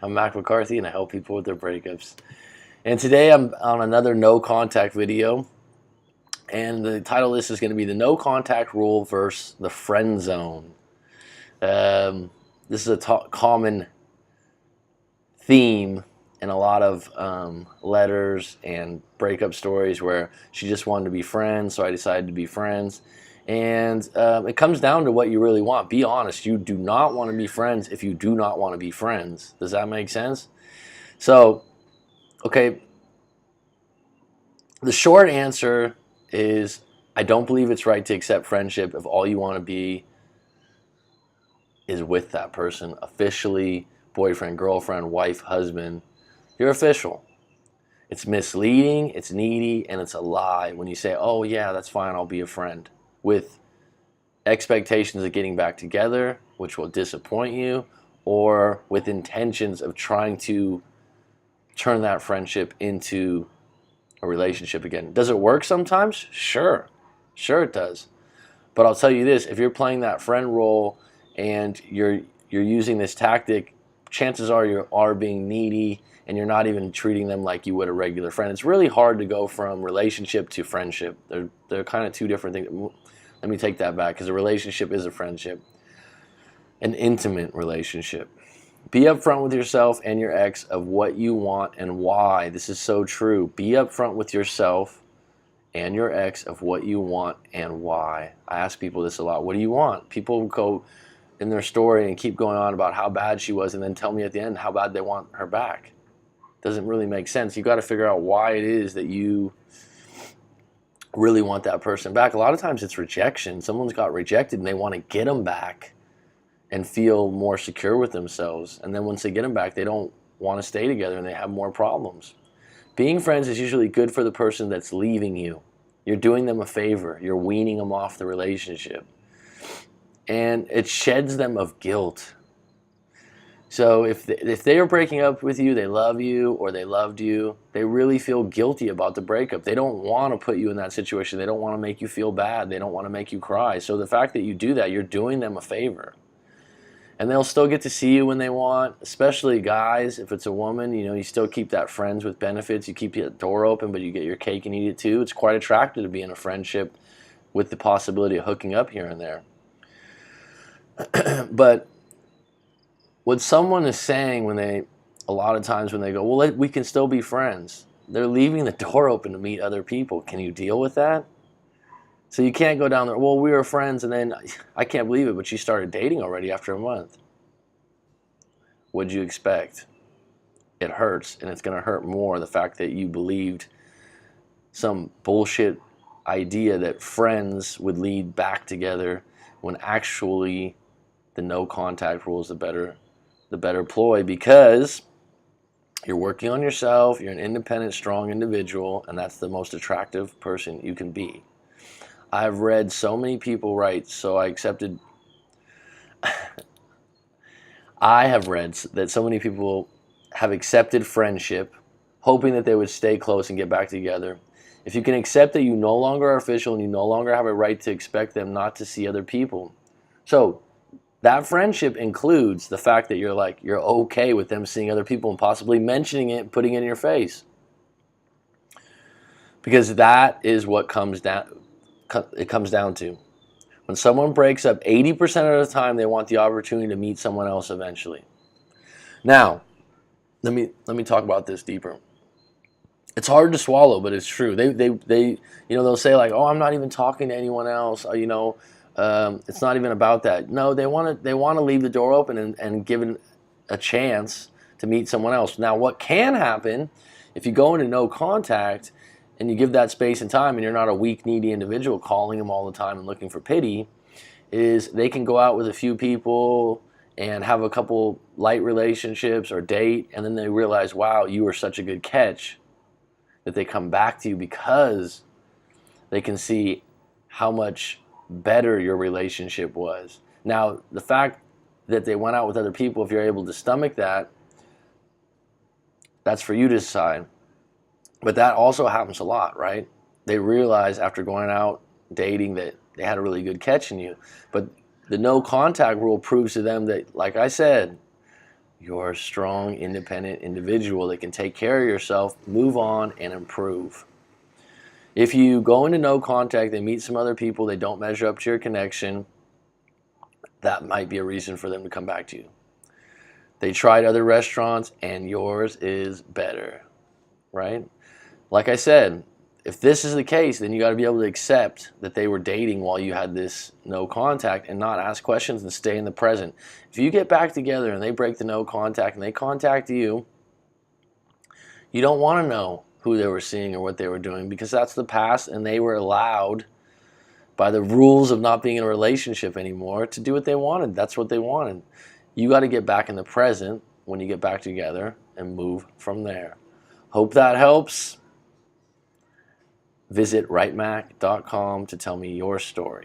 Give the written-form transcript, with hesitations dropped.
I'm Mac McCarthy and I help people with their breakups. And today I'm on another no contact video. And the title of this is going to be the no contact rule versus the friend zone. This is a common theme in a lot of letters and breakup stories where she just wanted to be friends, so I decided to be friends. And it comes down to what you really want. Be honest. You do not want to be friends if you do not want to be friends. Does that make sense? So, okay, the short answer is I don't believe it's right to accept friendship if all you want to be is with that person officially, boyfriend, girlfriend, wife, husband. You're official. It's misleading, it's needy, and it's a lie when you say, oh yeah, that's fine, I'll be a friend, with expectations of getting back together, which will disappoint you, or with intentions of trying to turn that friendship into a relationship again. Does it work sometimes? Sure it does. But I'll tell you this, if you're playing that friend role and you're using this tactic, chances are you are being needy and you're not even treating them like you would a regular friend. It's really hard to go from relationship to friendship. They're kind of two different things. Let me take that back, because a relationship is a friendship, an intimate relationship. Be upfront with yourself and your ex of what you want and why. This is so true. Be upfront with yourself and your ex of what you want and why. I ask people this a lot. What do you want? People go in their story and keep going on about how bad she was and then tell me at the end how bad they want her back. Doesn't really make sense. You've got to figure out why it is that you really want that person back. A lot of times it's rejection. Someone's got rejected and they want to get them back and feel more secure with themselves. And then once they get them back, they don't want to stay together and they have more problems. Being friends is usually good for the person that's leaving you. You're doing them a favor. You're weaning them off the relationship. And it sheds them of guilt. So if they are breaking up with you, they love you or they loved you, they really feel guilty about the breakup. They don't want to put you in that situation. They don't want to make you feel bad. They don't want to make you cry. So the fact that you do that, you're doing them a favor. And they'll still get to see you when they want, especially guys. If it's a woman, you still keep that friends with benefits. You keep the door open, but you get your cake and eat it too. It's quite attractive to be in a friendship with the possibility of hooking up here and there. But what someone is saying a lot of times when they go, well, we can still be friends, they're leaving the door open to meet other people. Can you deal with that? So you can't go down there, well, we were friends and then, I can't believe it, but you started dating already after a month. What'd you expect? It hurts, and it's going to hurt more, the fact that you believed some bullshit idea that friends would lead back together when actually the no contact rule is the better ploy, because you're working on yourself, you're an independent, strong individual, and that's the most attractive person you can be. I've read so many people write, so I have read that so many people have accepted friendship, hoping that they would stay close and get back together. If you can accept that you no longer are official and you no longer have a right to expect them not to see other people. So that friendship includes the fact that you're okay with them seeing other people and possibly mentioning it, putting it in your face. Because that is what it comes down to. When someone breaks up, 80% of the time they want the opportunity to meet someone else eventually. Now, let me talk about this deeper. It's hard to swallow, but it's true. They'll say like, oh, I'm not even talking to anyone else. It's not even about that. No, they want to leave the door open and give it a chance to meet someone else. Now, what can happen if you go into no contact and you give that space and time, and you're not a weak, needy individual calling them all the time and looking for pity, is they can go out with a few people and have a couple light relationships or date, and then they realize, wow, you were such a good catch, that they come back to you because they can see how much better your relationship was. Now, the fact that they went out with other people, if you're able to stomach that, that's for you to decide. But that also happens a lot, right? They realize after going out, dating, that they had a really good catch in you. But the no contact rule proves to them that, like I said, You're a strong, independent individual that can take care of yourself, move on, and improve. If you go into no contact, they meet some other people, they don't measure up to your connection, that might be a reason for them to come back to you. They tried other restaurants and yours is better, right? Like I said, if this is the case, then you got to be able to accept that they were dating while you had this no contact and not ask questions and stay in the present. If you get back together and they break the no contact and they contact you, you don't want to know who they were seeing or what they were doing, because that's the past and they were allowed by the rules of not being in a relationship anymore to do what they wanted. That's what they wanted. You got to get back in the present when you get back together and move from there. Hope that helps. Visit rightmac.com to tell me your story.